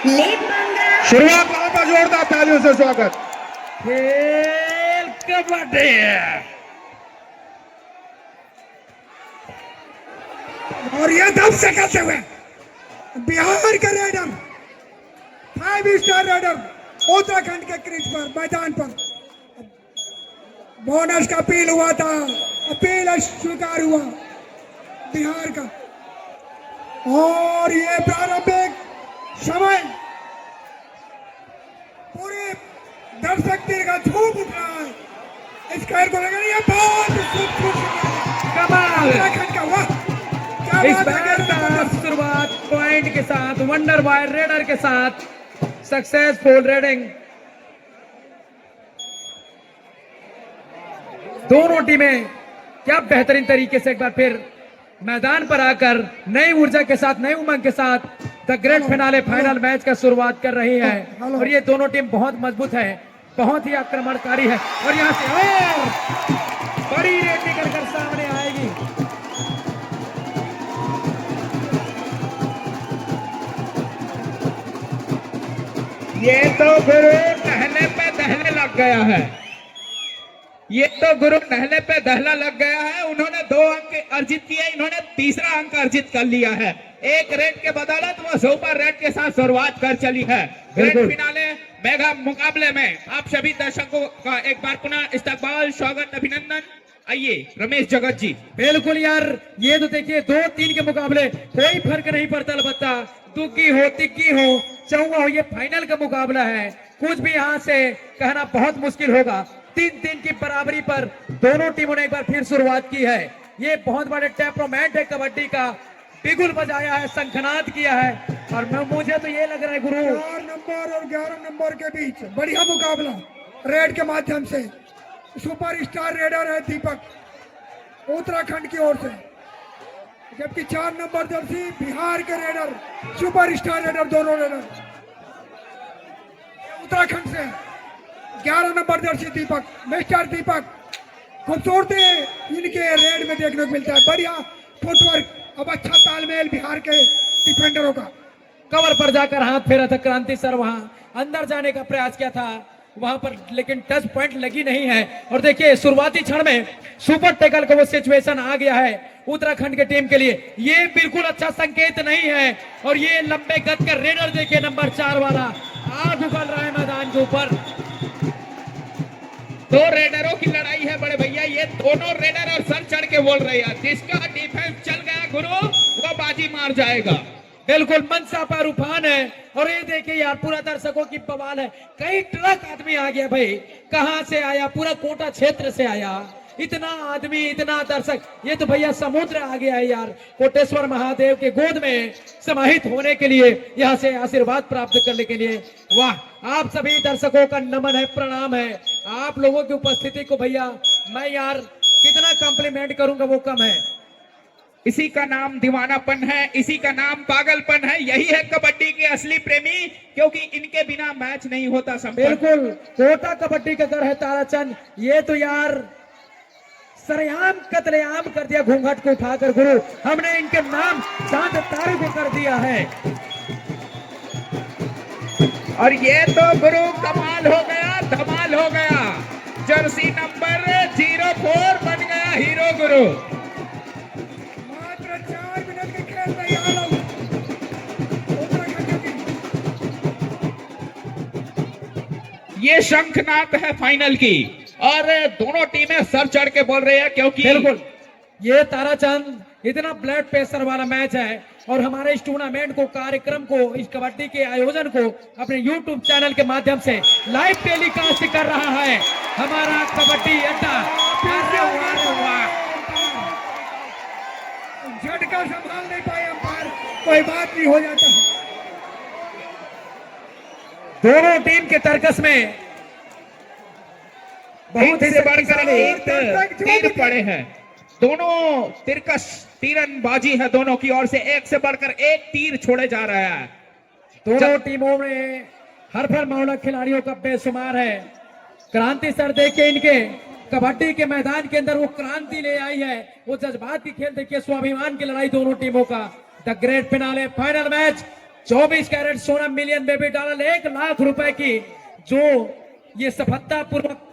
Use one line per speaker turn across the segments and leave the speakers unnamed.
शुरुआत वहां पर जोरदार तालियों से स्वागत।
खेल कबड्डी
और ये दम से करते हुए बिहार के रेडर 5 स्टार रेडर उत्तराखंड के क्रीज पर मैदान पर बोनस का अपील हुआ था, अपील स्वीकार हुआ बिहार का। और ये प्रारंभिक समय पूरे दर्शक तीर का झूम उठ रहा है। इस खेल को लेकर ये बहुत
कमाल
उत्तराखंड का वाह
इस बार का शुरुआत पॉइंट के साथ वंडर बॉय रेडर के साथ सक्सेसफुल रेडिंग। दोनों टीमें क्या बेहतरीन तरीके से एक बार फिर मैदान पर आकर नई ऊर्जा के साथ नई उमंग के साथ the great finale final match का शुरुआत कर रही है। और ये दोनों टीम बहुत मजबूत है, बहुत ही आक्रमणकारी है और यहाँ से और बड़ी रेड निकल कर सामने आएगी। ये तो गुरु नहले पे दहले लग गया है, ये तो गुरु नहले पे दहला लग गया है। उन्होंने 2 अंक अर्जित किए, इन्होंने तीसरा अंक अर्जित कर लिया है। एक रेड के बदौलत वो सुपर रेड के साथ शुरुआत कर चली है। ग्रेट फिनाले मेगा मुकाबले में आप सभी दर्शकों का एक बार पुनः इस्तकबाल, स्वागत, अभिनंदन। आइए रमेश जगत जी। बिल्कुल यार, ये तो देखिए 2-3 के मुकाबले कोई फर्क नहीं पड़ता, अलबत्ता दुग्गी हो तिग्गी हो चौवा हो, ये फाइनल का मुकाबला है। कुछ भी यहाँ से कहना बहुत मुश्किल होगा। 3-3 की बराबरी पर दोनों टीमों ने एक बार फिर शुरुआत की है। ये बहुत बड़े टेम्परामेंट है कबड्डी का, बिगुल बजाया है, शंखनाद किया है। और मुझे तो ये लग रहा है गुरु
4 नंबर और 11 नंबर के बीच बढ़िया मुकाबला रेड के माध्यम से। सुपर स्टार रेडर है दीपक उत्तराखंड की ओर से, जबकि 4 नंबर जर्सी बिहार के रेडर सुपर स्टार रेडर, दोनों रेडर उत्तराखंड से। 11 नंबर जर्सी दीपक, मिस्टर दीपक, खूबसूरती इनके रेड में देखने को मिलता है। बढ़िया फुटवर्क, अब अच्छा तालमेल बिहार के डिफेंडरों का।
कवर पर जाकर हाथ फेरा था क्रांति सर, वहां अंदर जाने का प्रयास किया था वहां पर, लेकिन टच पॉइंट लगी नहीं है। और देखिए शुरुआती क्षण में सुपर टैकल का वो सिचुएशन आ गया है उत्तराखंड के टीम के लिए। ये बिल्कुल अच्छा संकेत नहीं है। और ये लंबे कद का रेडर देखिए नंबर 4 वाला आग उगल रहा है मैदान के ऊपर। 2 रेडरों की लड़ाई है बड़े भैया, ये दोनों रेडर और सर चढ़ के बोल रहे हैं जिसका डिफेंस चल गया गुरु वो बाजी मार जाएगा। बिल्कुल मनसा पर उफान है। और ये देखिए यार पूरा दर्शकों की बवाल है। कई ट्रक आदमी आ गया भाई, कहां से आया, पूरा कोटा क्षेत्र से आया, इतना आदमी, इतना दर्शक। ये तो भैया समुद्र आ गया है यार, कोटेश्वर महादेव के गोद में समाहित होने के लिए, यहाँ से आशीर्वाद प्राप्त करने के लिए। वाह, आप सभी दर्शकों का नमन है, प्रणाम है। आप लोगों की उपस्थिति को भैया मैं यार कितना कॉम्प्लीमेंट करूंगा वो कम है। इसी का नाम दीवानापन है, इसी का नाम पागलपन है। यही है कबड्डी के असली प्रेमी, क्योंकि इनके बिना मैच नहीं होता। बिल्कुल कोटा कबड्डी का घर है ताराचंद। ये तो यार सरेआम कत्लेआम कर दिया, घूंघट को उठाकर गुरु हमने इनके नाम चांद तारे को कर दिया है। और ये तो गुरु कमाल हो गया, धमाल हो गया। जर्सी नंबर 04 बन गया हीरो गुरु।
मात्र 4 मिनट के खेल में यहाँ लोग उत्तराखंड की
ये शंखनाद है फाइनल की, और दोनों टीमें सर चढ़ के बोल रही है, क्योंकि बिल्कुल ये ताराचंद इतना ब्लड प्रेशर वाला मैच है। और हमारे इस टूर्नामेंट को, कार्यक्रम को, इस कबड्डी के आयोजन को अपने YouTube चैनल के माध्यम से लाइव टेलीकास्ट कर रहा है हमारा कबड्डी अड्डा।
झटका संभाल नहीं पाए अंपायर, कोई बात नहीं, हो जाता है।
दोनों टीम के तर्कस में बहुत ही से बढ़कर एक तीर पड़े हैं। दोनों तिरकस तीरंदाजी है दोनों की ओर से, एक से बढ़कर एक तीर छोड़े जा रहा है। दोनों टीमों में हरफर मावड़ा खिलाड़ियों का बेशुमार है। क्रांति सर देखिए इनके कबड्डी के मैदान के अंदर वो क्रांति ले आई है, वो जज्बात की खेल देखिए, स्वाभिमान की लड़ाई दोनों टीमों का। The great finale final match 24 carat सोना मिलियन बेबी डॉलर 1 लाख रुपए की जो ये सफलतापूर्वक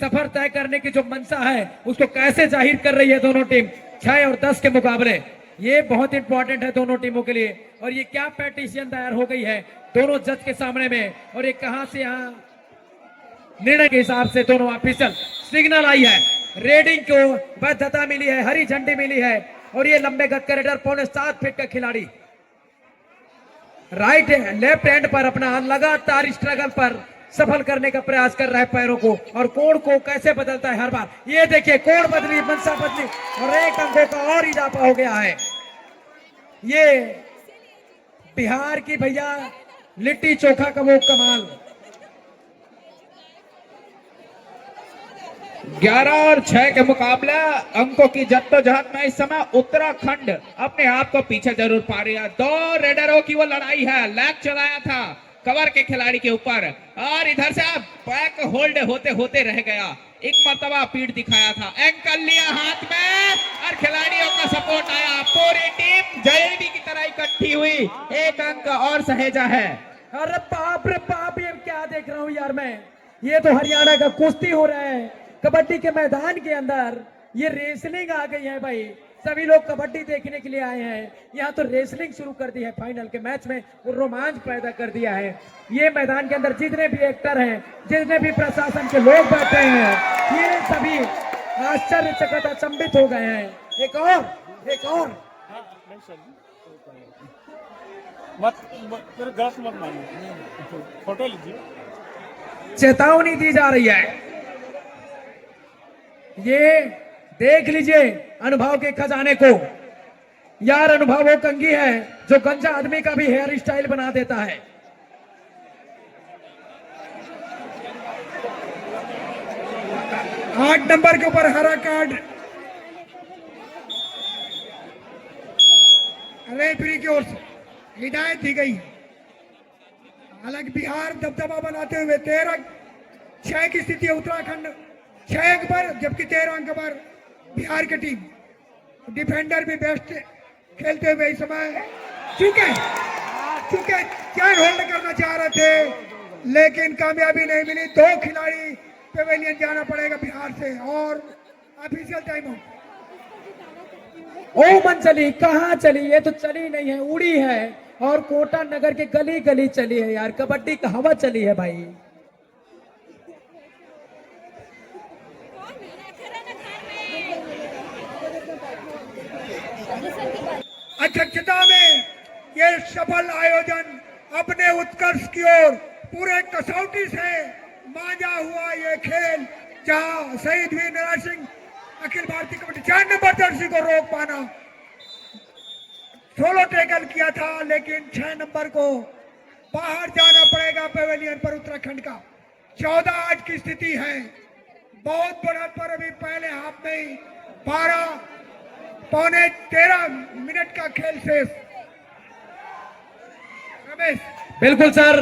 सफर तय करने की जो मंशा है उसको कैसे जाहिर कर रही है दोनों टीम 6 और 10 के मुकाबले। ये बहुत इंपॉर्टेंट है दोनों टीमों के लिए। और ये क्या पैटिशन तैयार हो गई है दोनों जज के सामने में, और ये कहां से यहां निर्णय के हिसाब से दोनों ऑफिशियल सिग्नल आई है, रेडिंग को वैधता मिली है, हरी झंडी मिली है। और ये लंबे गज का रेडर 7.25 फीट का खिलाड़ी राइट लेफ्ट हैंड पर अपना लगातार स्ट्रगल पर सफल करने का प्रयास कर रहा है पैरों को, और कोण को कैसे बदलता है हर बार। ये देखिए कोण बदली, मंशा बदली और 1 अंकों का और इजाफा हो गया है। ये बिहार की भैया लिट्टी चोखा का वो कमाल।
11 और 6 के मुकाबले अंकों की जद्दोजहद में इस समय उत्तराखंड अपने आप को पीछे जरूर पा रही है। 2 रेडरों की वो लड़ाई है, लैग चलाया था कवर के खिलाड़ी के ऊपर और इधर से बैक होल्ड होते होते रह गया। एक मर्तबा पीठ दिखाया था, एंकल लिया हाथ में और खिलाड़ियों का सपोर्ट आया। पूरी टीम जलेबी की तरह इकट्ठी हुई, 1 अंक और सहेजा है।
अरे बाप रे बाप, ये क्या देख रहा हूं यार मैं। ये तो हरियाणा का कुश्ती हो रहा है कबड्डी के मैदान के अंदर। ये रेसलिंग आ गई है भाई, सभी लोग कबड्डी देखने के लिए आए हैं, यहाँ तो रेसलिंग शुरू कर दी है। फाइनल के मैच में रोमांच पैदा कर दिया है। ये मैदान के अंदर जितने भी एक्टर हैं, जितने भी प्रशासन के लोग बैठे हैं, ये सभी आश्चर्यचकित अचंभित हो गए हैं। एक और
गलत मत मानिए, फोटो लीजिए।
चेतावनी दी जा रही है। ये देख लीजिए अनुभव के खजाने को यार। अनुभव वो कंगी है जो गंजा आदमी का भी हेयर स्टाइल बना देता है।
आठ नंबर के ऊपर हरा कार्ड रेफरी की ओर से हिदायत दी गई। हालांकि बिहार दबदबा बनाते हुए 13-6 की स्थिति है। उत्तराखंड 6 अंक पर, जबकि 13 अंक पर बिहार की टीम। डिफेंडर भी बेस्ट खेलते हुए इस समय चुके चैन होल्ड करना चाह रहे थे लेकिन कामयाबी नहीं मिली। 2 खिलाड़ी पेवेलियन जाना पड़ेगा बिहार से। और ऑफिशियल टाइम आउट।
ओ मन चली कहाँ चली, ये तो चली नहीं है, उड़ी है। और कोटा नगर के गली गली चली है यार, कबड्डी का हवा चली है भाई।
अध्यक्षता में ये सफल आयोजन अपने उत्कर्ष की ओर पूरे कसौटी से मांझा हुआ ये खेल, जहां शहीद वीर नारायण सिंह अखिल भारतीय कबड्डी 4 नंबर जर्सी को रोक पाना, सोलो टैकल किया था लेकिन 6 नंबर को बाहर जाना पड़ेगा पेवेलियन पर उत्तराखंड का। 14-8 की स्थिति है। बहुत बढ़त पर अभी पहले हाफ में 12-13 मिनट का खेल शेष। रमेश
बिल्कुल सर,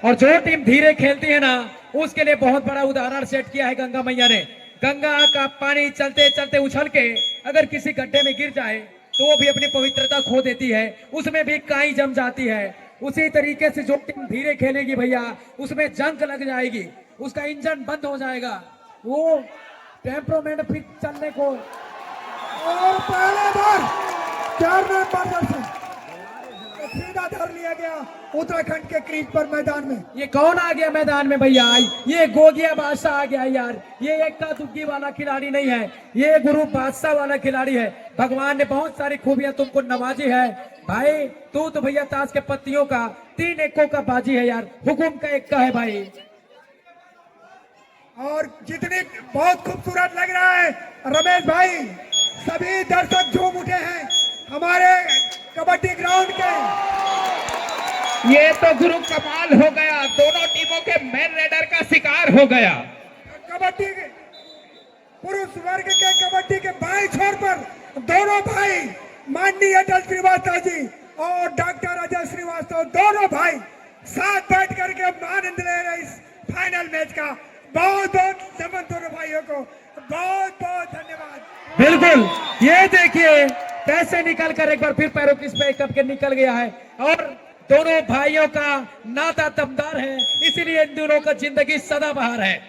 और जो टीम धीरे खेलती है ना उसके लिए बहुत बड़ा उदाहरण सेट किया है गंगा मैया ने। गंगा का पानी चलते चलते उछल के अगर किसी गड्ढे में गिर जाए तो वो भी अपनी पवित्रता खो देती है, उसमें भी काई जम जाती है। उसी तरीके से जो टीम धीरे खेलेगी भैया उसमें जंग लग जाएगी, उसका इंजन बंद हो जाएगा, वो टेम्परोमेंट फिर चलने को।
और पहले बार 4 नंबर जर्सी सीधा धर लिया गया उत्तराखंड के क्रीज पर मैदान में।
ये कौन आ गया मैदान में भैया? ये गोगिया बादशाह आ गया यार। ये एक्का दुग्गी वाला खिलाड़ी नहीं है, ये गुरु बादशाह वाला खिलाड़ी है। भगवान ने बहुत सारी खूबियां तुमको नवाजी है भाई। तू तो भैया ताश के पत्तियों का 3 एक्कों का बाजी है यार, हुकुम का एक्का है भाई।
और जितनी बहुत खूबसूरत लग रहा है रमेश भाई, सभी दर्शक झूम उठे हैं हमारे कबड्डी ग्राउंड के।
ये तो गुरु कमाल हो गया, दोनों टीमों के मेन रेडर का शिकार हो गया।
कबड्डी के पुरुष वर्ग के कबड्डी के बाएं छोर पर दोनों भाई माननीय अटल श्रीवास्तव जी और डॉक्टर अजय श्रीवास्तव, दोनों भाई साथ बैठ करके आनंद ले रहे इस फाइनल मैच का। बहुत बहुत नमन दोनों भाइयों को, बहुत बहुत धन्यवाद।
बिल्कुल, ये देखिए कैसे निकल कर एक बार फिर पैरों की स्पेस करके निकल गया है। और दोनों भाइयों का नाता दमदार है, इसीलिए इन दोनों का जिंदगी सदाबहार है।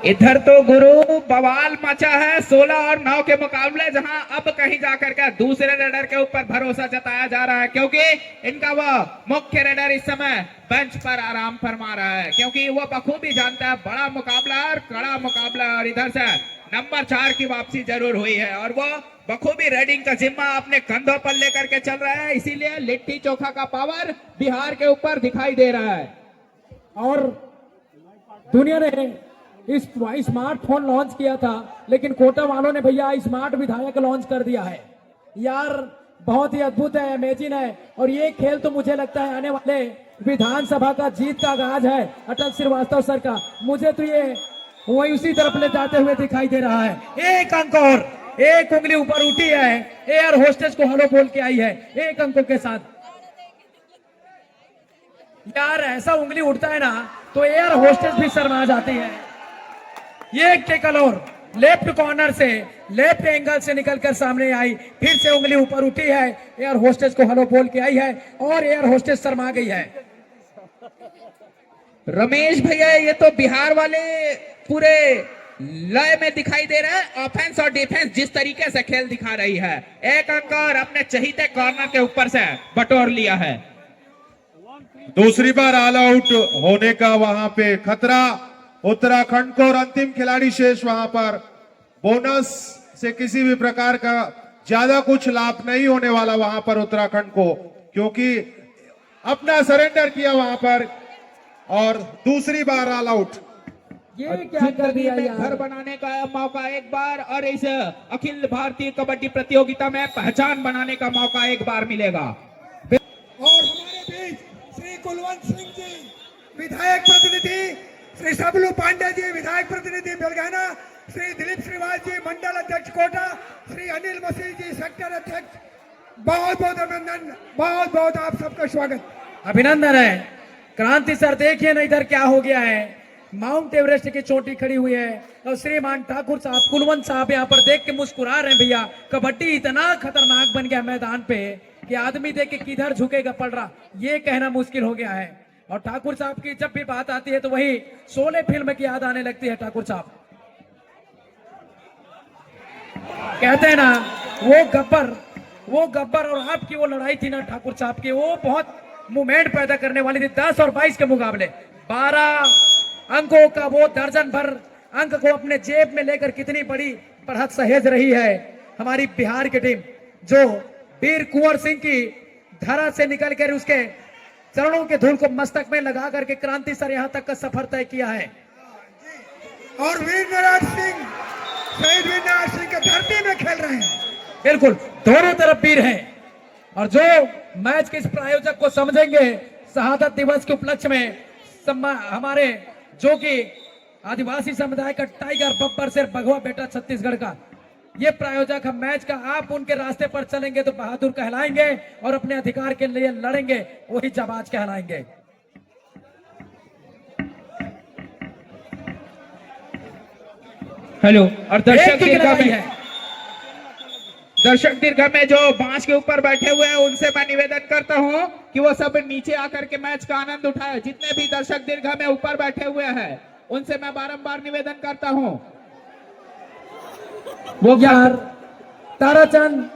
इधर तो गुरु बवाल मचा है 16 और 9 के मुकाबले, जहां अब कहीं जाकर के दूसरे रेडर के ऊपर भरोसा जताया जा रहा है, क्योंकि इनका वह मुख्य रेडर इस समय बेंच पर आराम फरमा रहा है, क्योंकि वो बखूबी जानता है बड़ा मुकाबला और कड़ा मुकाबला। और इधर से नंबर 4 की वापसी जरूर हुई है और वो बखूबी रेडिंग का जिम्मा अपने कंधों पर लेकर के चल रहा है, इसीलिए लिट्टी चोखा का पावर बिहार के ऊपर दिखाई दे रहा है।
और दुनिया ने इस स्मार्टफोन लॉन्च किया था, लेकिन कोटा वालों ने भैया स्मार्ट विधायक लॉन्च कर दिया है यार। बहुत ही अद्भुत है, अमेजिंग है। और ये खेल तो मुझे लगता है आने वाले विधानसभा का जीत का आगाज है अटल श्रीवास्तव सर का। मुझे तो ये वही उसी तरफ ले जाते हुए दिखाई दे रहा है। एक अंक और एक उंगली ऊपर उठी है, एयर होस्टेस को हेलो बोल के आई है एक अंकों के साथ। यार ऐसा उंगली उठता है ना तो एयर होस्टेस भी शर्मा जाती है। ये एक टेकल और लेफ्ट कॉर्नर से लेफ्ट एंगल से निकलकर सामने आई, फिर से उंगली ऊपर उठी है, एयर होस्टेस को हेलो बोल के आई है और एयर होस्टेस शर्मा गई है।
रमेश भैया ये तो बिहार वाले पूरे लय में दिखाई दे रहा है। ऑफेंस और डिफेंस जिस तरीके से खेल दिखा रही है, एक अंक और अपने चहीते कॉर्नर के ऊपर से बटोर लिया है।
दूसरी बार ऑल आउट होने का वहां पे खतरा उत्तराखंड को और अंतिम खिलाड़ी शेष वहां पर। बोनस से किसी भी प्रकार का ज्यादा कुछ लाभ नहीं होने वाला वहां पर उत्तराखंड को, क्योंकि अपना सरेंडर किया वहां पर और दूसरी बार ऑल आउट।
ये क्या कर दिया यार।
घर बनाने का मौका एक बार और इस अखिल भारतीय कबड्डी प्रतियोगिता में पहचान बनाने का मौका एक बार मिलेगा।
और हमारे बीच श्री कुलवंत सिंह जी विधायक प्रतिनिधि, श्री सबलू पांडे जी विधायक प्रतिनिधि बेलगाना, श्री दिलीप श्रीवास जी मंडल अध्यक्ष कोटा, श्री अनिल मसीह जी सेक्टर अध्यक्ष, बहुत बहुत अभिनंदन, बहुत बहुत आप सबका स्वागत।
अभिनंदन है। क्रांति सर देखिए ना इधर क्या हो गया है, माउंट एवरेस्ट की चोटी खड़ी हुई है और श्रीमान ठाकुर साहब कुलवंत साहब यहाँ पर देख के मुस्कुरा रहे हैं। भैया कबड्डी इतना खतरनाक बन गया मैदान पे कि आदमी देख के किधर झुकेगा पड़ रहा ये कहना मुश्किल हो गया है। और ठाकुर साहब की जब भी बात आती है तो वही शोले फिल्म की याद आने लगती है। ठाकुर साहब कहते हैं ना वो गब्बर और आपकी वो लड़ाई थी ना ठाकुर साहब की, वो बहुत मूवमेंट पैदा करने वाली थी। 10 और 22 के मुकाबले 12 अंकों का वो दर्जन भर अंक को अपने जेब में लेकर कितनी बड़ी बढ़त सहेज रही है हमारी बिहार की टीम, जो वीर कुंवर सिंह की धरा से निकल कर उसके चरणों के धूल को मस्तक में लगा करके क्रांति सर यहां तक का सफर तय किया है।
और वीर नारायण सिंह, शहीद वीर नारायण सिंह के धरती में खेल रहे हैं।
बिल्कुल दोनों तरफ वीर हैं। और जो मैच के इस प्रायोजक को समझेंगे, शहादत दिवस के उपलक्ष्य में हमारे जो कि आदिवासी समुदाय का टाइगर बब्बर शेर भगवा बेटा छत्तीसगढ़ का ये प्रायोजक हम मैच का, आप उनके रास्ते पर चलेंगे तो बहादुर कहलाएंगे और अपने अधिकार के लिए लड़ेंगे वही जाबाज कहलाएंगे।
हेलो। और दर्शक दीर्घा में जो बांस के ऊपर बैठे हुए हैं उनसे मैं निवेदन करता हूं कि वो सब नीचे आकर के मैच का आनंद उठाए। जितने भी दर्शक दीर्घा में ऊपर बैठे हुए हैं उनसे मैं बारंबार निवेदन करता हूं।
वो यार ताराचंद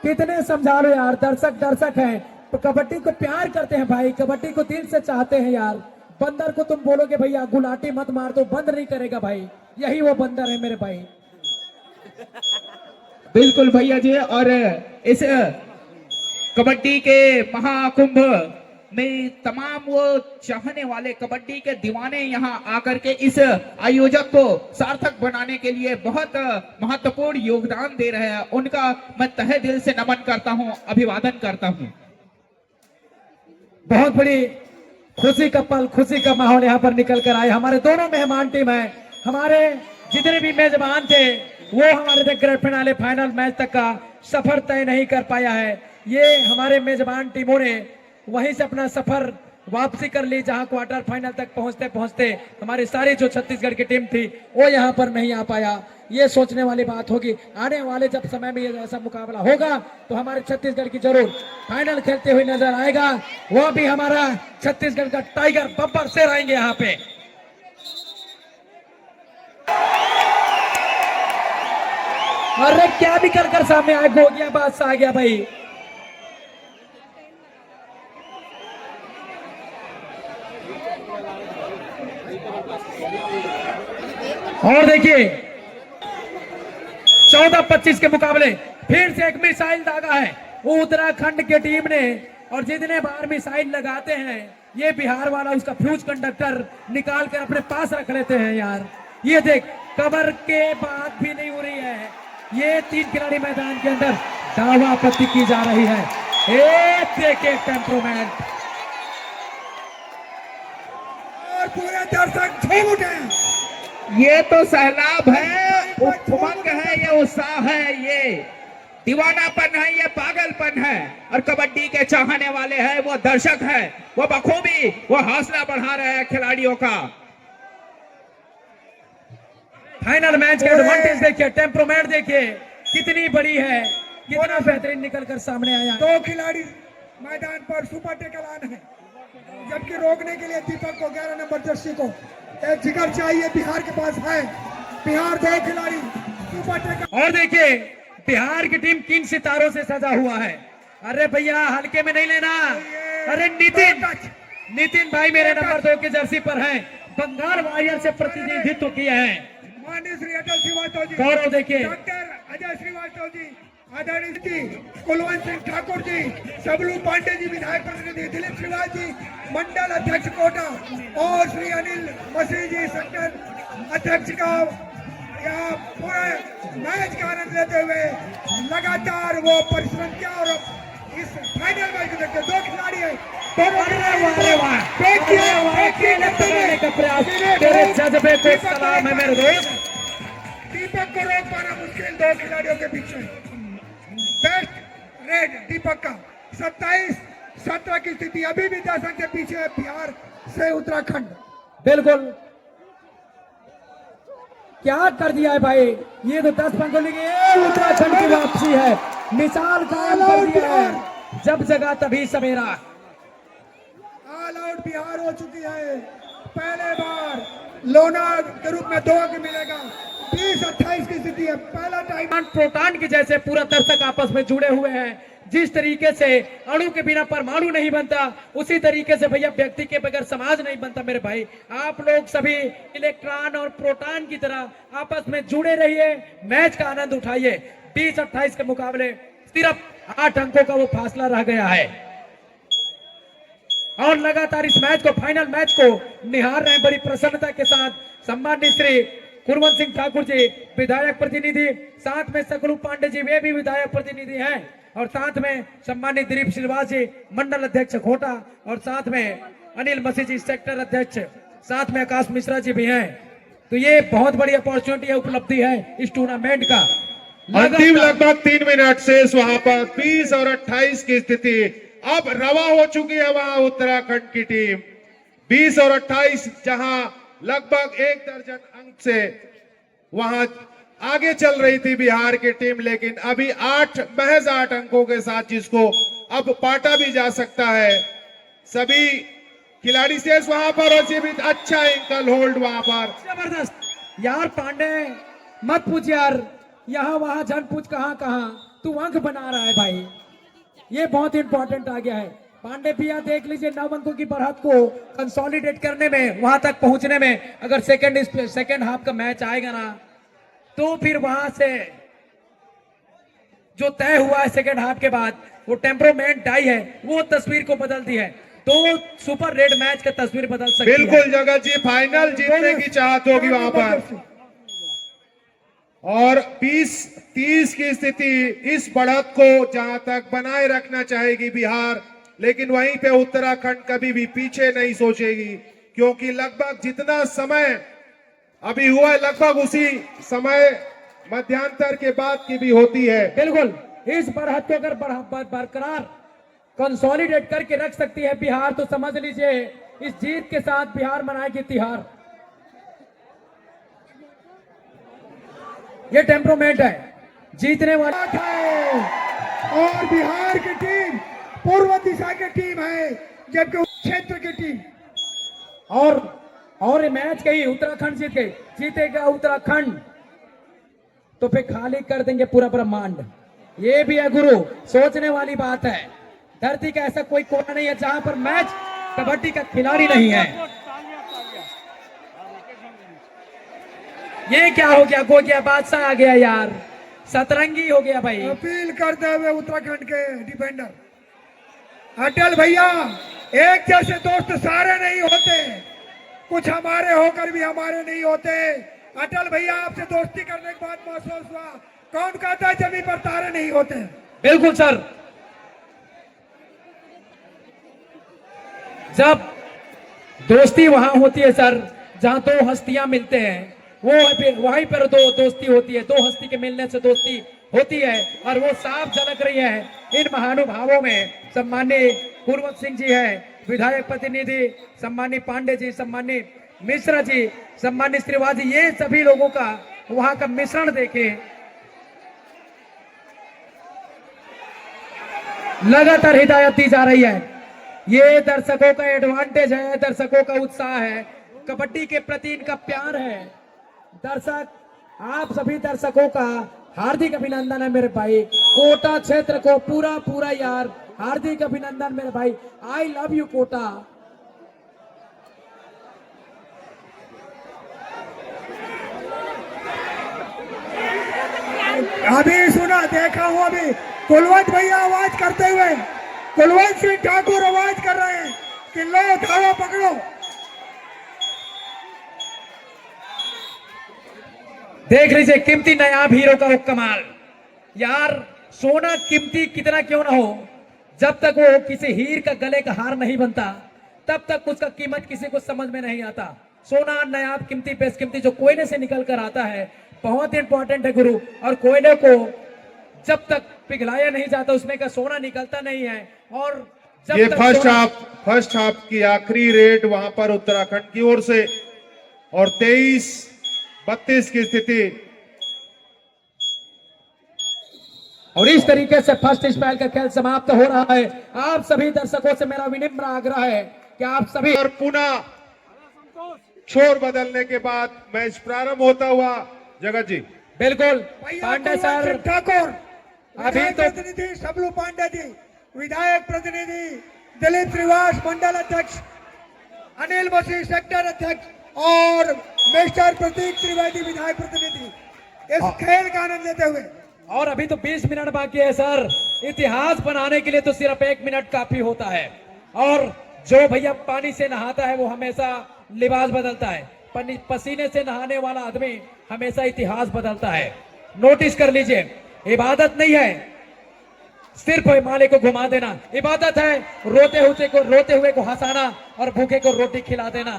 कितने समझा लो यार, दर्शक हैं तो कबड्डी को प्यार करते हैं भाई, कबड्डी को दिल से चाहते हैं यार। बंदर को तुम बोलोगे भैया गुलाटी मत मार तो बंद नहीं करेगा भाई, यही वो बंदर है मेरे भाई।
बिल्कुल भैया जी। और इस कबड्डी के महाकुंभ में तमाम वो चाहने वाले कबड्डी के दीवाने यहां आकर के इस आयोजक को सार्थक बनाने के लिए बहुत महत्वपूर्ण योगदान दे रहे हैं, उनका मैं तहे दिल से नमन करता हूं, अभिवादन करता हूं।
बहुत बड़ी खुशी का पल, खुशी का माहौल यहाँ पर निकल कर आए। हमारे दोनों मेहमान टीम है, हमारे जितने भी मेजबान थे वो हमारे तक ग्रैंड फिनाले फाइनल मैच तक का सफर तय नहीं कर पाया है। ये हमारे मेजबान टीमों ने वहीं से अपना सफर
वापसी कर ली, जहां क्वार्टर फाइनल तक पहुंचते पहुंचते हमारी सारी जो छत्तीसगढ़ की टीम थी वो यहां पर नहीं आ पाया। ये सोचने वाली बात होगी, आने वाले जब समय में ये ऐसा मुकाबला होगा तो हमारे छत्तीसगढ़ की जरूर फाइनल खेलते हुए नजर आएगा। वो भी हमारा छत्तीसगढ़ का टाइगर बब्बर शेर आएंगे यहाँ पे। अरे क्या भी कर सामने आग हो गया, बादशाह आ गया भाई। और देखिए 14-25 के मुकाबले फिर से एक मिसाइल दागा है उत्तराखंड की टीम ने, और जितने बार मिसाइल लगाते हैं ये बिहार वाला उसका फ्यूज कंडक्टर निकाल कर अपने पास रख लेते हैं यार। ये देख, कवर के बाद भी नहीं हो रही है। ये 3 खिलाड़ी मैदान के अंदर दावा आपत्ति की जा रही है। देखिए टेम्परोमेंट,
और पूरे दर्शक झूम उठे।
ये तो सैलाब है, उमंग है, ये उत्साह है, ये दीवानापन है, ये पागलपन है। और कबड्डी के चाहने वाले हैं, वो दर्शक है, वो बखूबी वो हौसला बढ़ा रहे हैं खिलाड़ियों का।
फाइनल मैच का एडवांटेज देखिए, टेम्परोमेंट देखिए कितनी बड़ी है, कितना बेहतरीन निकल कर सामने आया।
2 खिलाड़ी मैदान पर सुपर टेकल आन है, जबकि रोकने के लिए दीपक को 11 नंबर जर्सी को एक जिगर चाहिए, बिहार के पास है। बिहार 2 खिलाड़ी सुपर टेकल।
और देखिए बिहार की टीम 3 सितारों से सजा हुआ है। अरे भैया हल्के में नहीं लेना। अरे नितिन भाई मेरे नंबर 2 की जर्सी पर हैं, बंगाल वॉरियर से प्रतिनिधित्व किए हैं।
माननीय श्री अटल श्रीवास्तव जी,
गौरव देखिए,
डॉक्टर अजय श्रीवास्तव जी, आदरणीय जी कुलवंत सिंह ठाकुर जी, सबलू पांडे जी विधायक प्रतिनिधि, दिलीप श्रीवाल जी मंडल अध्यक्ष कोटा, और श्री अनिल मसीह जी सेक्टर अध्यक्ष का यहाँ पूरे मैच का आनंद लेते हुए लगातार वो परिश्रम किया। और इस फाइनल मैच को देखते 2 खिलाड़ी है,
जज्बे पे सलाम है मेरे दोस्त।
दीपक को रोक पाना मुश्किल 2 खिलाड़ियों के बीच में। बेस्ट रेड दीपक का 27-17 की स्थिति, अभी भी 10 अंक के पीछे है बिहार से उत्तराखंड।
बिल्कुल क्या कर दिया है भाई, ये तो 10 अंकों की उत्तराखंड की वापसी है, मिसाल कायम कर दिया है। जब जगा तभी सवेरा,
ऑल आउट बिहार हो चुकी है। पहले बार लोना के रूप में 2 अंक मिलेगा। 20-28 की स्थिति है, पहला टाइम।
प्रोटॉन के जैसे पूरा दर्शक आपस में जुड़े हुए हैं। जिस तरीके से अणु के बिना परमाणु नहीं बनता, उसी तरीके से भैया व्यक्ति के बगैर समाज नहीं बनता मेरे भाई। आप लोग सभी इलेक्ट्रॉन और प्रोटॉन की तरह आपस में जुड़े रहिए, मैच का आनंद उठाइए। 20-28 के मुकाबले सिर्फ 8 अंकों का वो फासला रह गया है, और लगातार इस मैच को, फाइनल मैच को निहार रहे हैं बड़ी प्रसन्नता के साथ सम्मानित श्री कुलवंत सिंह ठाकुर जी विधायक प्रतिनिधि, साथ में सकलू पांडे जी वे भी विधायक प्रतिनिधि हैं, और साथ में सम्मानित दिलीप श्रीवास जी मंडल अध्यक्ष घोटा, और साथ में अनिल मसीह जी सेक्टर अध्यक्ष, साथ में आकाश मिश्रा जी भी हैं। तो ये बहुत बड़ी अपॉर्चुनिटी है, उपलब्धि है इस टूर्नामेंट का।
अंतिम लगभग 3 मिनट शेष वहां पर 20 और 28 की स्थिति अब रवा हो चुकी है वहां उत्तराखंड की टीम। 20 और 28 जहां लगभग 1 दर्जन अंक से वहां आगे चल रही थी बिहार की टीम, लेकिन अभी महज 8 अंकों के साथ जिसको अब पाटा भी जा सकता है। सभी खिलाड़ी शेष वहां पर, और ये भी अच्छा एंकल होल्ड वहां पर।
जबरदस्त यार पांडे, मत पूछ यार, यहाँ वहां जन पूछ कहां तू अंक बना रहा है भाई, ये बहुत इंपॉर्टेंट आ गया है। पांडे भैया देख लीजिए 9 अंकों की बढ़त को कंसोलिडेट करने में, वहां तक पहुंचने में, अगर सेकंड हाफ का मैच आएगा ना तो फिर वहां से जो तय हुआ है सेकंड हाफ के बाद, वो टेम्परोमेंट टाई है, वो तस्वीर को बदल दी है। तो सुपर रेड मैच का तस्वीर बदल सकती है।
बिल्कुल जगत जी, फाइनल जीतने की चाहत होगी वहां पर, और 20-30 की स्थिति, इस बढ़त को जहां तक बनाए रखना चाहेगी बिहार, लेकिन वहीं पे उत्तराखंड कभी भी पीछे नहीं सोचेगी, क्योंकि लगभग जितना समय अभी हुआ है लगभग उसी समय मध्यांतर के बाद की भी होती है।
बिल्कुल, इस बढ़त को अगर बरकरार कंसोलिडेट करके रख सकती है बिहार, तो समझ लीजिए इस जीत के साथ बिहार मनाएगी तिहार। ये टेम्परोमेंट है जीतने वाला।
और बिहार की टीम पूर्व दिशा की टीम है, जबकि क्षेत्र की टीम
और ये मैच कहीं उत्तराखंड जीतेगा उत्तराखंड तो फिर खाली कर देंगे पूरा ब्रह्मांड। ये भी है गुरु, सोचने वाली बात है। धरती का ऐसा कोई कोना नहीं है जहां पर मैच कबड्डी का खिलाड़ी नहीं है। ये क्या हो गया, गो गया बादशाह आ गया यार, सतरंगी हो गया भाई।
अपील करते हुए उत्तराखंड के डिफेंडर अटल भैया, एक जैसे दोस्त सारे नहीं होते, कुछ हमारे होकर भी हमारे नहीं होते। अटल भैया, आपसे दोस्ती करने के बाद महसूस हुआ, कौन कहता है जमीन पर तारे नहीं होते।
बिल्कुल सर, जब दोस्ती वहां होती है सर जहां दो हस्तियां मिलते हैं, वो वहीं पर दो दोस्ती होती है। दो हस्ती के मिलने से दोस्ती होती है और वो साफ झलक रही है इन महानुभावों में। सम्माननीय कुरवंत सिंह जी है विधायक प्रतिनिधि, सम्माननीय पांडे जी, सम्माननीय मिश्रा जी, सम्माननीय श्रीवाजी, ये सभी लोगों का वहां का मिश्रण देखे लगातार हिदायत दी जा रही है। ये दर्शकों का एडवांटेज है, दर्शकों का उत्साह है, कबड्डी के प्रति इनका प्यार है। दर्शक, आप सभी दर्शकों का हार्दिक अभिनंदन है मेरे भाई। कोटा क्षेत्र को पूरा यार हार्दिक अभिनंदन मेरे भाई। I love you Kota.
अभी सुना, देखा हूं अभी कुलवंत भैया आवाज करते हुए, कुलवंत सिंह ठाकुर आवाज कर रहे हैं कि लो धावा पकड़ो।
देख लीजिए कीमती नायाब हीरो का वो कमाल। यार सोना कीमती कितना क्यों ना हो, जब तक वो किसी हीर का गले का हार नहीं बनता तब तक उसका कीमत किसी को समझ में नहीं आता। सोना नायाब कीमती बेशकीमती जो कोयले से निकल कर आता है बहुत इंपॉर्टेंट है गुरु। और कोयले को जब तक पिघलाया नहीं जाता उसमें का सोना निकलता नहीं है। और जब
ये
तक
फर्स्ट हाफ की आखिरी रेट वहां पर उत्तराखंड की ओर से और 23-32 की स्थिति।
और इस तरीके से फर्स्ट स्पेल का खेल समाप्त हो रहा है। आप सभी दर्शकों से मेरा विनम्र आग्रह है कि आप सभी
और पुनः छोर बदलने के बाद मैच प्रारंभ होता हुआ। जगत जी,
बिल्कुल पांडे सर
ठाकुर,
अभी तो
प्रतिनिधि सबलू पांडे जी, विधायक प्रतिनिधि दिलीप श्रीवास, मंडल अध्यक्ष अनिल मसीह, सेक्टर अध्यक्ष और मिस्टर प्रतीक त्रिवेदी, विधायक प्रतिनिधि, इस खेल का आनंद लेते हुए।
और अभी तो 20 मिनट बाकी है सर। इतिहास बनाने के लिए तो सिर्फ 1 मिनट काफी होता है। और जो भैया पानी से नहाता है वो हमेशा लिबास बदलता है, पसीने से नहाने वाला आदमी हमेशा इतिहास बदलता है। नोटिस कर लीजिए, इबादत नहीं है सिर्फ माले को घुमा देना, इबादत है रोते हुए को हंसाना और भूखे को रोटी खिला देना।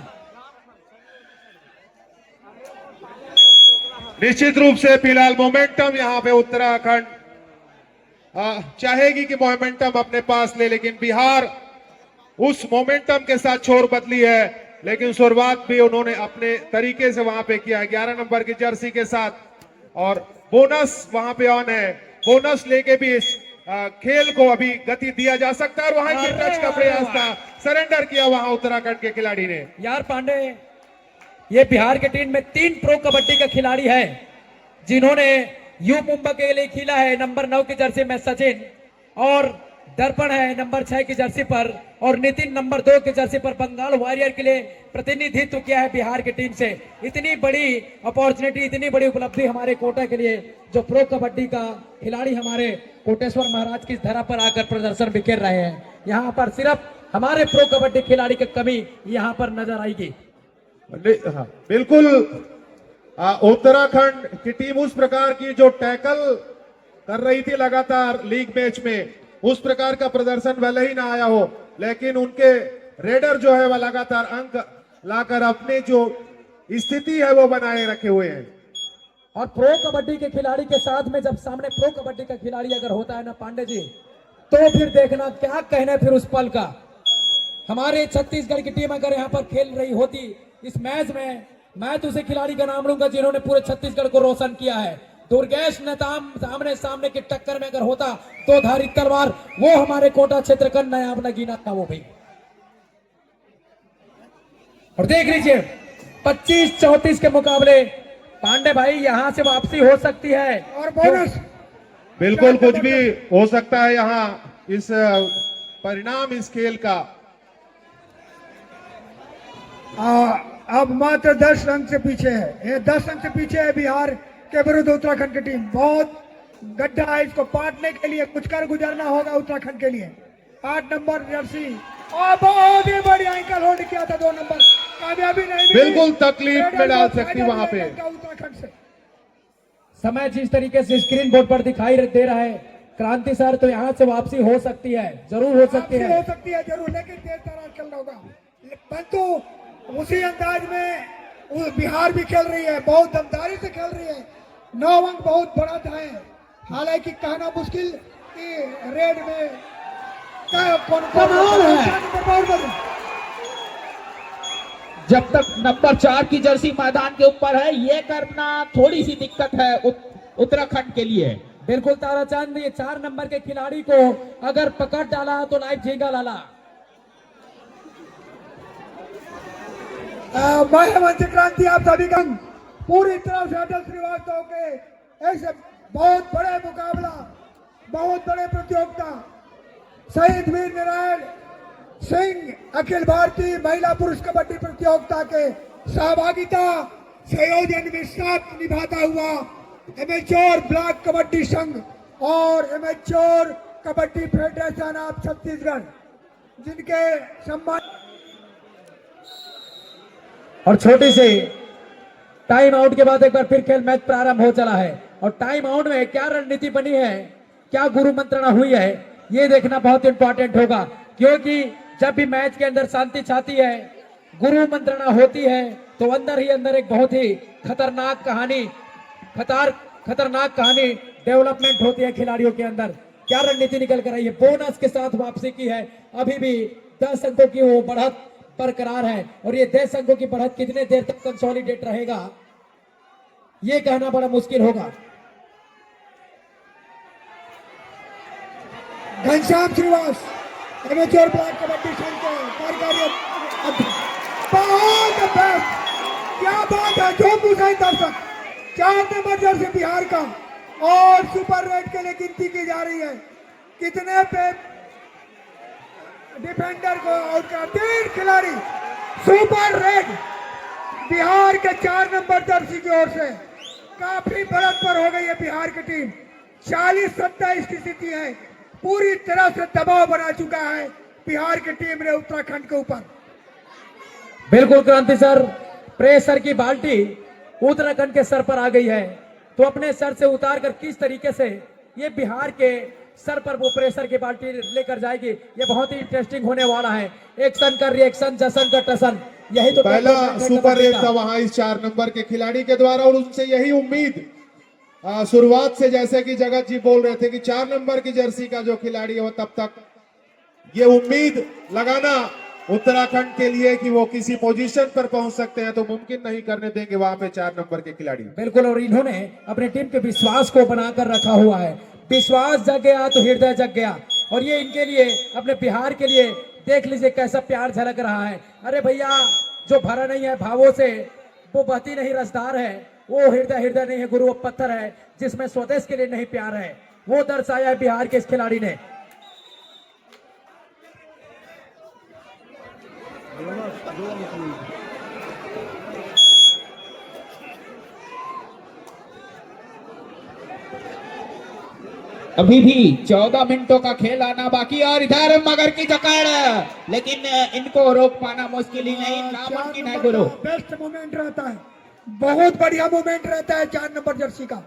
निश्चित रूप से फिलहाल मोमेंटम यहां पे उत्तराखंड चाहेगी कि मोमेंटम अपने पास ले, लेकिन बिहार उस मोमेंटम के साथ छोर बदली है। लेकिन शुरुआत भी उन्होंने अपने तरीके से वहां पे किया 11 नंबर की जर्सी के साथ। और बोनस वहां पे ऑन है, बोनस लेके भी इस खेल को अभी गति दिया जा सकता है। और वहां की टच का प्रयास था, सरेंडर किया वहां उत्तराखंड के खिलाड़ी ने।
यार पांडे, ये बिहार के टीम में 3 प्रो कबड्डी का खिलाड़ी है जिन्होंने यू मुंबई के लिए खेला है। नंबर 9 की जर्सी में सचिन, और दर्पण है नंबर 6 की जर्सी पर, और नितिन नंबर 2 की जर्सी पर बंगाल वॉरियर के लिए प्रतिनिधित्व किया है बिहार की टीम से। इतनी बड़ी अपॉर्चुनिटी, इतनी बड़ी उपलब्धि हमारे कोटा के लिए, जो प्रो कबड्डी का खिलाड़ी हमारे कोटेश्वर महाराज की धरा पर आकर प्रदर्शन बिखेर रहे हैं। यहाँ पर सिर्फ हमारे प्रो कबड्डी खिलाड़ी की कमी यहाँ पर नजर आएगी।
हाँ, बिल्कुल। उत्तराखंड की टीम उस प्रकार की जो टैकल कर रही थी लगातार लीग मैच में, उस प्रकार का प्रदर्शन भले ही ना आया हो, लेकिन उनके रेडर जो है वह लगातार अंक लाकर अपने जो स्थिति है वो बनाए रखे हुए हैं।
और प्रो कबड्डी के खिलाड़ी के साथ में जब सामने प्रो कबड्डी का खिलाड़ी अगर होता है ना पांडे जी, तो फिर देखना क्या कहना फिर उस पल का। हमारे छत्तीसगढ़ की टीम अगर यहाँ पर खेल रही होती इस मैच में, मैं तो उसे खिलाड़ी का नाम लूंगा जिन्होंने पूरे छत्तीसगढ़ को रोशन किया है। दुर्गेश नेताम सामने सामने की टक्कर में अगर होता तो धारी तलवार, वो हमारे कोटा क्षेत्र का नायाब नगीना था वो भी। और देख लीजिए 25-34 के मुकाबले पांडे भाई यहां से वापसी हो सकती है।
और बोनस
बिल्कुल कुछ भी हो सकता है यहाँ इस परिणाम इस खेल का।
अब मात्र 10 रन से पीछे है, ये 10 रन से पीछे है बिहार के विरुद्ध उत्तराखंड की टीम। बहुत गड्ढा है, इसको पाटने के लिए कुछ कर गुजरना होगा उत्तराखंड के लिए। 8 नंबर जर्सी और बहुत ही बढ़िया एंकल होल्ड किया था, 2 नंबर कामयाबी नहीं मिली।
बिल्कुल तकलीफ में डाल सकती वहां पे
उत्तराखंड से।
समय जिस तरीके से स्क्रीन बोर्ड पर दिखाई दे रहा है क्रांति सर, तो यहाँ से वापसी हो सकती है, जरूर हो सकती है,
हो सकती है जरूर, लेकिन देर तरार चलना होगा। परंतु उसी अंदाज में बिहार भी खेल रही है, बहुत दमदारी से खेल रही है। 9 अंक बहुत बड़ा था, हालांकि कहना मुश्किल कि रेड में कौन
कमाल है।
जब तक नंबर 4 की जर्सी मैदान के ऊपर है, ये करना थोड़ी सी दिक्कत है उत्तराखंड के लिए।
बिल्कुल ताराचंद, ये 4 नंबर के खिलाड़ी को अगर पकड़ डाला तो लाइव झींगा लाला।
मैं हेमंत क्रांति आप सभी का पूरी तरह से अटल श्रीवास्तव के ऐसे बहुत बड़े मुकाबला, बहुत बड़े प्रतियोगिता, शहीद वीर नारायण सिंह अखिल भारतीय महिला पुरुष कबड्डी प्रतियोगिता के सहभागिता संयोजन में साथ निभाता हुआ एमेच्योर ब्लॉक कबड्डी संघ और amateur kabaddi federation of Chhattisgarh, जिनके सम्मान।
और छोटी सी टाइम आउट के बाद एक बार फिर खेल मैच प्रारंभ हो चला है। और टाइम आउट में क्या रणनीति बनी है, क्या गुरु मंत्रणा हुई है, ये देखना बहुत इंपॉर्टेंट होगा। क्योंकि जब भी मैच के अंदर शांति छाती है, गुरु मंत्रणा होती है, तो अंदर ही अंदर एक बहुत ही खतरनाक कहानी डेवलपमेंट होती है खिलाड़ियों के अंदर। क्या रणनीति निकल कर आई है, बोनस के साथ वापसी की है। अभी भी 10 अंकों की वो बढ़त बरकरार है, और ये 10 अंकों की बढ़त कितने देर तक कंसोलिडेट रहेगा, ये कहना बड़ा मुश्किल होगा।
घनश्याम श्रीवास एमेच्योर ब्लॉक कबड्डी संघ के कार्यकारी अध्यक्ष, बहुत बेस्ट, क्या बात है। जो पूछे दर्शक, 4 नंबर जर्सी बिहार का और सुपर रेड के लिए गिनती की जा रही है, कितने पे डिफेंडर को आउट कर, 3 खिलाड़ी सुपर रेड बिहार के 4 नंबर जर्सी की ओर से काफी बढ़त पर हो गई है बिहार की टीम। 40-27 की स्थिति है, पूरी तरह से दबाव बना चुका है बिहार की टीम ने उत्तराखंड के ऊपर।
बिल्कुल क्रांति सर, प्रेशर की बाल्टी उत्तराखंड के सर पर आ गई है, तो अपने सर से उतार कर किस तरीके से ये बिहार के सर पर वो प्रेशर की बाल्टी लेकर जाएगी, ये बहुत ही इंटरेस्टिंग होने वाला है। एक्शन का रिएक्शन, जशन का टसन, यही तो
पहला सुपर रेड था वहां इस 4 नंबर के खिलाड़ी के द्वारा, और उनसे यही उम्मीद शुरुआत से, जैसे कि जगत जी बोल रहे थे कि 4 नंबर की जर्सी का जो खिलाड़ी हो, तब तक ये उम्मीद लगाना उत्तराखंड के लिए कि वो किसी पोजीशन पर पहुंच सकते हैं, तो मुमकिन नहीं करने देंगे वहां पे 4 नंबर के खिलाड़ी।
बिल्कुल, और इन्होंने अपने टीम के विश्वास को बनाकर रखा हुआ है। विश्वास जग गया तो हृदय जग गया, और ये इनके लिए, अपने बिहार के लिए देख लीजिए कैसा प्यार झलक रहा है। अरे भैया, जो भरा नहीं है भावों से, वो बहती नहीं रसदार है, वो हृदय नहीं है गुरु, वो पत्थर है जिसमें स्वदेश के लिए नहीं प्यार है, वो दर्शाया है बिहार के इस खिलाड़ी ने।
अभी भी 14 मिनटों का खेल आना बाकी, और इधर मगर की जकड़, लेकिन इनको रोक पाना मुश्किल ही नहीं, नामुमकिन है गुरु।
बेस्ट मोमेंट रहता है, बहुत बढ़िया मोमेंट रहता है 4 नंबर जर्सी का,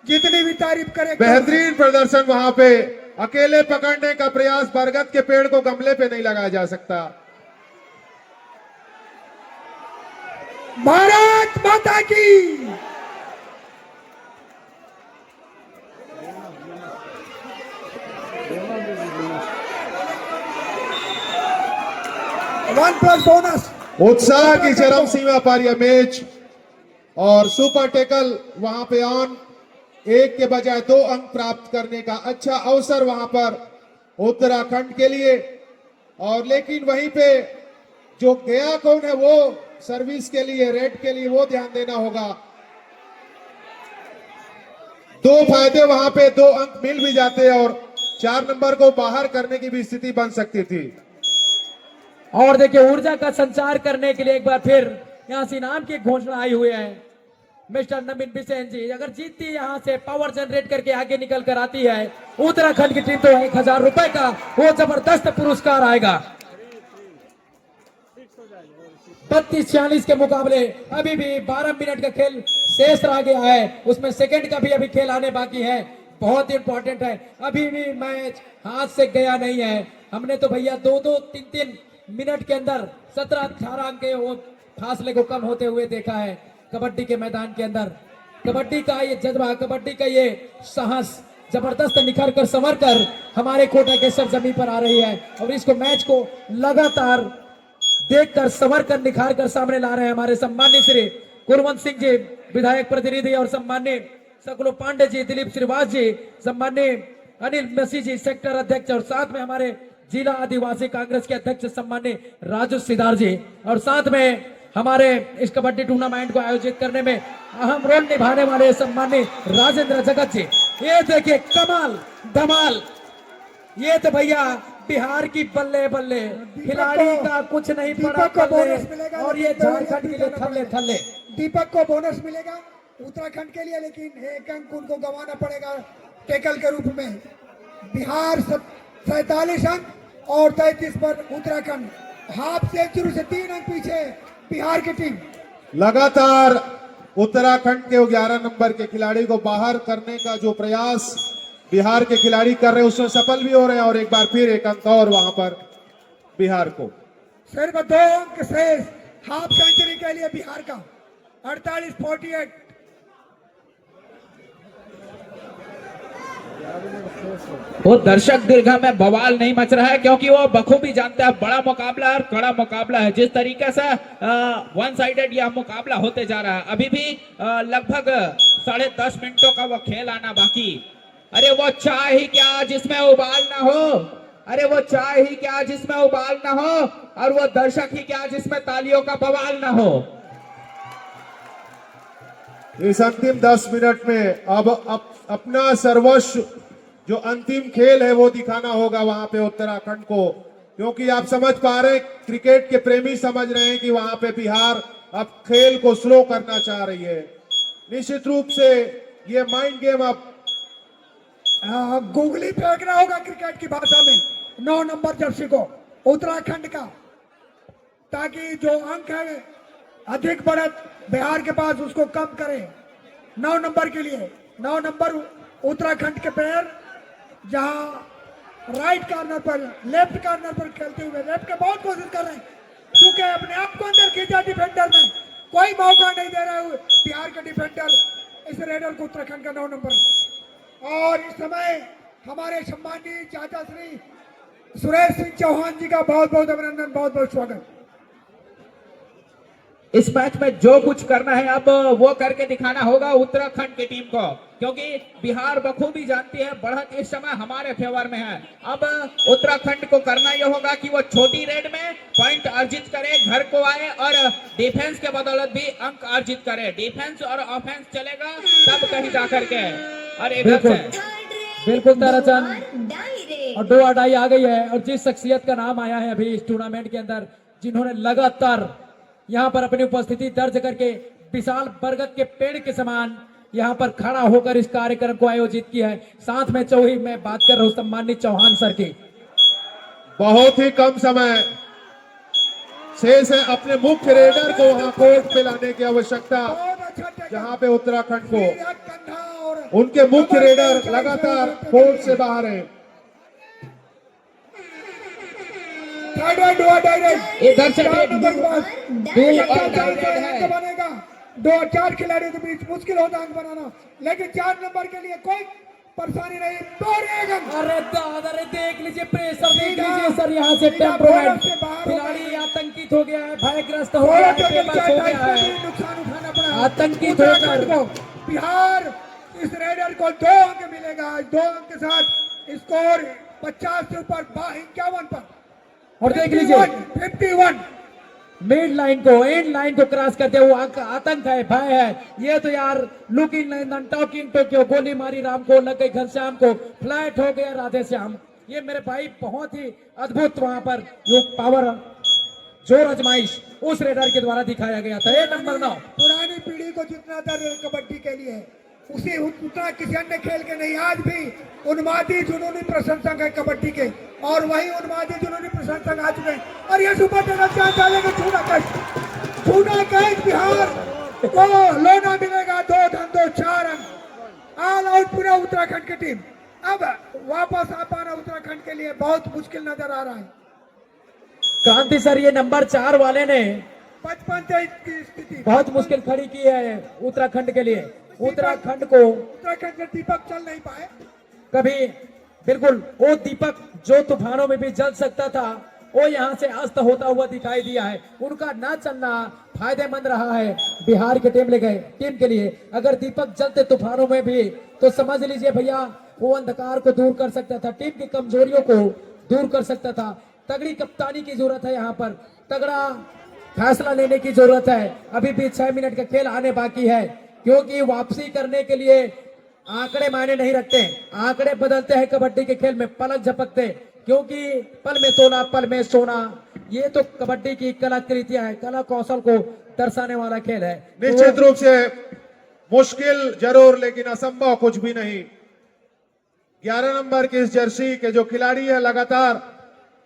जितनी भी तारीफ करें।
बेहतरीन प्रदर्शन वहां पे, अकेले पकड़ने का प्रयास, बरगद के पेड़ को गमले पे नहीं लगाया जा सकता।
भारत माता की। 1+ बोनस।
उत्साह की चरम सीमा पर यह मैच और सुपर टेकल वहां पे ऑन, एक के बजाय 2 अंक प्राप्त करने का अच्छा अवसर वहां पर उत्तराखंड के लिए। और लेकिन वहीं पे जो गया कौन है वो सर्विस के लिए, रेड के लिए वो ध्यान देना होगा। 2 फायदे वहां पे, 2 अंक मिल भी जाते और 4 नंबर को बाहर करने की भी स्थिति बन सकती थी।
और देखिए ऊर्जा का संचार करने के लिए एक बार फिर यहां से इनाम की घोषणा आई हुई है। मिस्टर नवीन बिसेन जी अगर जीतती है यहां से पावर जनरेट करके आगे निकल कर आती है उत्तराखंड की टीम तो 1000 रुपए का वो जबरदस्त पुरस्कार आएगा। 32-46 के मुकाबले अभी भी 12 मिनट का खेल शेष रह गया है, उसमें सेकंड का भी अभी खेल आने बाकी है, बहुत इंपॉर्टेंट है। अभी भी मैच हाथ से गया नहीं है। हमने तो भैया 2-2, 3-3 मिनट के अंदर 17-18 अंक के वो फासले को कम होते हुए देखा है कबड्डी के मैदान के अंदर। कबड्डी का ये जज्बा, कबड्डी का ये साहस जबरदस्त निखर कर संवर कर हमारे कोटा के सरजमी पर आ रही है और इसको मैच को लगातार देखकर संवर कर निखार कर सामने ला रहे हैं हमारे सम्मानित श्री कुलवंत सिंह जी विधायक प्रतिनिधि और सम्मानित सकलो पांडे जी, दिलीप श्रीवास जी, सम्मानित अनिल मसी जी सेक्टर अध्यक्ष और साथ में हमारे जिला आदिवासी कांग्रेस के अध्यक्ष सम्मानित राजू सिदार जी और साथ में हमारे इस कबड्डी टूर्नामेंट को आयोजित करने में अहम रोल निभाने वाले सम्मानित राजेंद्र जगत जी। ये देखिए कमाल धमाल, ये तो भैया बिहार की बल्ले बल्ले खिलाड़ी का कुछ नहीं पड़ा
दीपक को बोनस मिलेगा
और ये झारखंड के लिए थल्ले थल्ले।
दीपक को बोनस मिलेगा उत्तराखंड के लिए, लेकिन 1 अंक उनको गंवाना पड़ेगा टेकल के रूप में। बिहार 47 अंक और 33 पर उत्तराखंड, हाफ सेंचुरी से 3 अंक पीछे बिहार की टीम।
लगातार उत्तराखंड के 11 नंबर के खिलाड़ी को बाहर करने का जो प्रयास बिहार के खिलाड़ी कर रहे हैं उसमें सफल भी हो रहे हैं और एक बार फिर 1 अंक और वहां पर बिहार को।
सिर्फ 2 अंक शेष हाफ सेंचुरी के लिए बिहार का 48-48।
वो दर्शक दीर्घा में बवाल नहीं मच रहा है क्योंकि वो बखूबी जानता है बड़ा मुकाबला है और कड़ा मुकाबला है। जिस तरीके से 1 साइडेड यह मुकाबला होते जा रहा है, अभी भी लगभग 10.5 मिनटों का वो खेल आना बाकी। अरे वो चाय ही क्या जिसमें उबाल ना हो, अरे वो चाय ही क्या जिसमें उबाल ना हो और वो दर्शक ही क्या जिसमें तालियों का बवाल ना हो।
इस अंतिम 10 मिनट में अब अपना सर्वस्व जो अंतिम खेल है वो दिखाना होगा वहां पे उत्तराखंड को, क्योंकि आप समझ पा रहे हैं, क्रिकेट के प्रेमी समझ रहे हैं कि वहां पे बिहार अब खेल को स्लो करना चाह रही है। निश्चित रूप से ये माइंड गेम अब
गुगली फेंकना होगा क्रिकेट की भाषा में 9 नंबर जर्सी को उत्तराखंड का, ताकि जो अंक है अधिक बढ़त बिहार के पास उसको कम करे। 9 नंबर के लिए 9 नंबर उत्तराखंड के प्लेयर जहां राइट कॉर्नर पर, लेफ्ट कॉर्नर पर खेलते हुए लेफ्ट के बहुत कोशिश कर रहे हैं, क्योंकि अपने आप को अंदर खींचा डिफेंडर में, कोई मौका नहीं दे रहे हुए बिहार के डिफेंडर इस रेडर को उत्तराखंड का 9 नंबर। और इस समय हमारे सम्मानीय चाचा श्री सुरेश सिंह चौहान जी का बहुत बहुत अभिनंदन, बहुत बहुत स्वागत।
इस मैच में जो कुछ करना है अब वो करके दिखाना होगा उत्तराखंड की टीम को, क्योंकि बिहार बखूबी जानती है बढ़त इस समय हमारे फेवर में है। अब उत्तराखंड को करना यह होगा कि वो छोटी रेड में पॉइंट अर्जित करे, घर को आए और डिफेंस के बदौलत भी अंक अर्जित करे। डिफेंस और ऑफेंस चलेगा तब कहीं जाकर के। और एक
बिल्कुल ताराचंद और 2 अडाई आ गई है और जिस शख्सियत का नाम आया है अभी इस टूर्नामेंट के अंदर, जिन्होंने लगातार यहाँ पर अपनी उपस्थिति दर्ज करके विशाल बरगद के पेड़ के समान यहाँ पर खड़ा होकर इस कार्यक्रम को आयोजित किया है। साथ में चौही मैं बात कर रहा हूँ सम्मानित चौहान सर की।
बहुत ही कम समय शेष है, अपने मुख्य रेडर को वहां कोर्ट पे लाने की आवश्यकता, जहां पे उत्तराखंड को उनके मुख्य रेडर लगातार कोर्ट से बाहर है।
इधर से
बनेगा 2 और 4 खिलाड़ियों के बीच मुश्किल होता अंक बनाना, लेकिन 4 नंबर के लिए कोई परेशानी नहीं।
अरे दादा, अरे देख लीजिए प्रेशर, देख लीजिए सर, यहाँ से टेम्परोमेंट खिलाड़ी आतंक आतंकित हो गया है, भयग्रस्त हो गया है, बेबस हो गया है,
नुकसान उठाना पड़ा।
आतंकित
उत्तराखंड
होकर
को बिहार इस रेडर को 2 अंक मिलेगा। 2 अंक के साथ स्कोर 50 से ऊपर 51 पर।
और देख लीजिए
51
मिड लाइन को एंड लाइन को क्रॉस करते हुए आतंक है, भय है। ये तो यार लुकिंग टॉकिंग टोक्यो, गोली मारी राम को, लग गई घनश्याम को, फ्लैट हो गया राधे श्याम। ये मेरे भाई बहुत ही अद्भुत वहां पर जो पावर जोर आजमाइश उस रेडर के द्वारा दिखाया गया था। नंबर 9
पुरानी पीढ़ी को जितना दर्द कबड्डी के लिए उसी उतना किसी अन्य खेल के नहीं। आज भी उन्मादी जुनूनी प्रशंसक है कबड्डी के, और वही उन्मादी जुनूनी प्रशंसक आ चुके हैं। और ये सुपर टेनर चांस डालेंगे, छूना कैच बिहार को लोना मिलेगा। 2 धन 2 4 अंक, ऑल आउट पूरा उत्तराखंड की टीम। अब वापस आ पाना उत्तराखंड के लिए बहुत मुश्किल नजर आ रहा है।
क्रांति सर, ये नंबर 4 वाले ने
55 की स्थिति
बहुत मुश्किल खड़ी की है उत्तराखंड के लिए। उत्तराखंड
के दीपक चल नहीं पाए
कभी, बिल्कुल वो दीपक जो तूफानों में भी जल सकता था, वो यहाँ से अस्त होता हुआ दिखाई दिया है। उनका ना चलना फायदेमंद रहा है बिहार के टीम के लिए। अगर दीपक जलते तूफानों में भी तो समझ लीजिए भैया, वो अंधकार को दूर कर सकता था, टीम की कमजोरियों को दूर कर सकता था। तगड़ी कप्तानी की जरूरत है यहाँ पर, तगड़ा फैसला लेने की जरूरत है। अभी भी 6 मिनट का खेल आने बाकी है, क्योंकि वापसी करने के लिए आंकड़े मायने नहीं रखते। आंकड़े बदलते हैं कबड्डी के खेल में, पलक झपकते, क्योंकि पल में तोला पल में सोना, ये तो कबड्डी की कलाकृतियां है, कला कौशल को दर्शाने वाला खेल है।
निश्चित रूप से मुश्किल जरूर, लेकिन असंभव कुछ भी नहीं। 11 नंबर की इस जर्सी के जो खिलाड़ी है, लगातार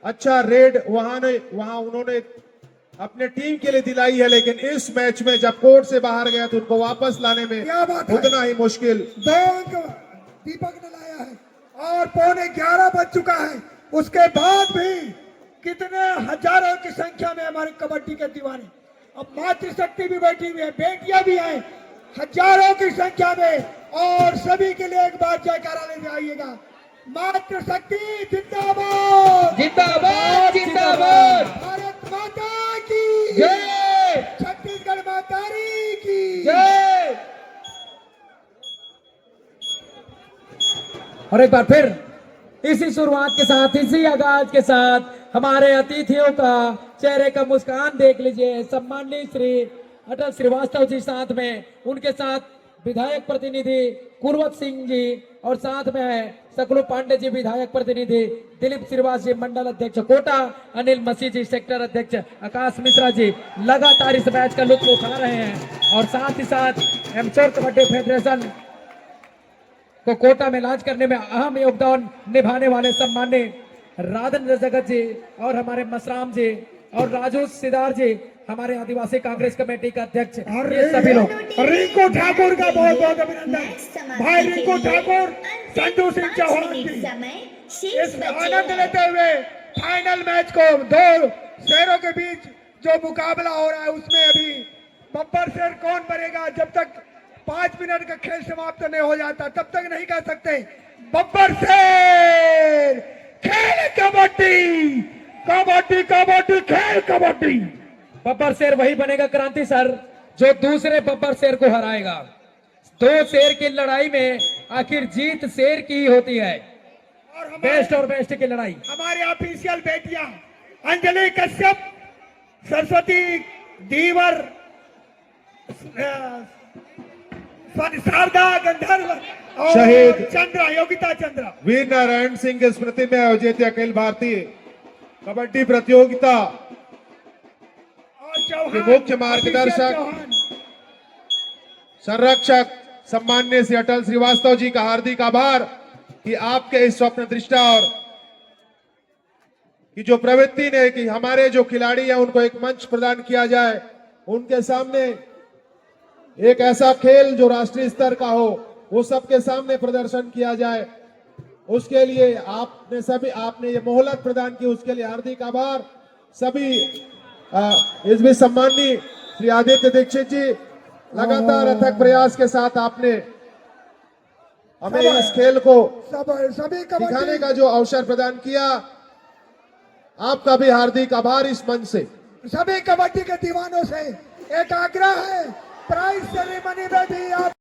अच्छा रेड वहां उन्होंने अपने टीम के लिए दिलाई है, लेकिन इस मैच में जब कोर्ट से बाहर गया तो उनको वापस लाने में उतना ही मुश्किल।
2 अंक दीपक ने लाया है और 11:15 बज चुका है। उसके बाद भी कितने हजारों की संख्या में हमारे कबड्डी के दीवाने, अब मातृशक्ति भी बैठी हुई है, बेटियां भी हैं हजारों की संख्या में, और सभी के लिए एक बार जयकारा लेने आइएगा। मातृशक्ति जिंदाबाद
जिंदाबाद जिंदाबाद,
भारत माता की
जय,
छत्तीसगढ़ मातारी की
जय।
और एक बार फिर इसी शुरुआत के साथ, इसी आगाज के साथ हमारे अतिथियों का चेहरे का मुस्कान देख लीजिए। सम्माननीय श्री अटल श्रीवास्तव जी साथ में, उनके साथ विधायक प्रतिनिधि कुरवत सिंह जी, और साथ में है सकलू पांडे जी विधायक प्रतिनिधि, दिलीप श्रीवास जी मंडल अध्यक्ष कोटा, अनिल मसीह जी सेक्टर अध्यक्ष, आकाश मिश्रा जी लगातार इस मैच का लुत्फ उठा रहे हैं। और साथ ही साथ एमचोर कबड्डी फेडरेशन को कोटा में लॉन्च करने में अहम योगदान निभाने वाले सम्माननीय राजेंद्र जगत जी, और हमारे मसराम जी, और राजू सिदार जी हमारे आदिवासी कांग्रेस कमेटी का अध्यक्ष, ये सभी लोग।
रिंकू ठाकुर का बहुत बहुत अभिनंदन। भाई रिंकू ठाकुर, संजू सिंह चौहान जी इस आनंद लेते हुए फाइनल मैच को 2 शेरों के बीच जो मुकाबला हो रहा है उसमें अभी बब्बर शेर कौन बनेगा, जब तक 5 मिनट का खेल समाप्त नहीं हो जाता तब तक नहीं कह सकते। बब्बर शेर खेल कबड्डी, कबड्डी कबड्डी खेल कबड्डी।
बब्बर शेर वही बनेगा क्रांति सर जो दूसरे बब्बर शेर को हराएगा। 2 शेर की लड़ाई में आखिर जीत शेर की ही होती है,
और
बेस्ट और बेस्ट की लड़ाई।
हमारे ऑफिशियल बेटियां अंजलि कश्यप, सरस्वती दीवर, शारदा गंधर्व और
शहीद
चंद्रा, योगिता चंद्रा।
वीर नारायण सिंह की स्मृति में आयोजित अखिल भारतीय कबड्डी प्रतियोगिता के मुख्य मार्गदर्शक संरक्षक सम्माननीय श्री अटल श्रीवास्तव जी का हार्दिक आभार कि आपके इस स्वप्न दृष्टा और की जो प्रवृत्ति ने कि हमारे जो खिलाड़ी हैं उनको एक मंच प्रदान किया जाए, उनके सामने एक ऐसा खेल जो राष्ट्रीय स्तर का हो वो सबके सामने प्रदर्शन किया जाए, उसके लिए आपने ये मोहलत प्रदान की, उसके लिए हार्दिक आभार। सभी इस भी सम्माननीय श्री आदित्य दीक्षित जी, लगातार अथक प्रयास के साथ आपने हमें इस खेल को
सभी
दिखाने का जो अवसर प्रदान किया, आपका भी हार्दिक आभार इस मंच से।
सभी कबड्डी के दीवानों से एक आग्रह है, प्राइज सेरेमनी में भी आप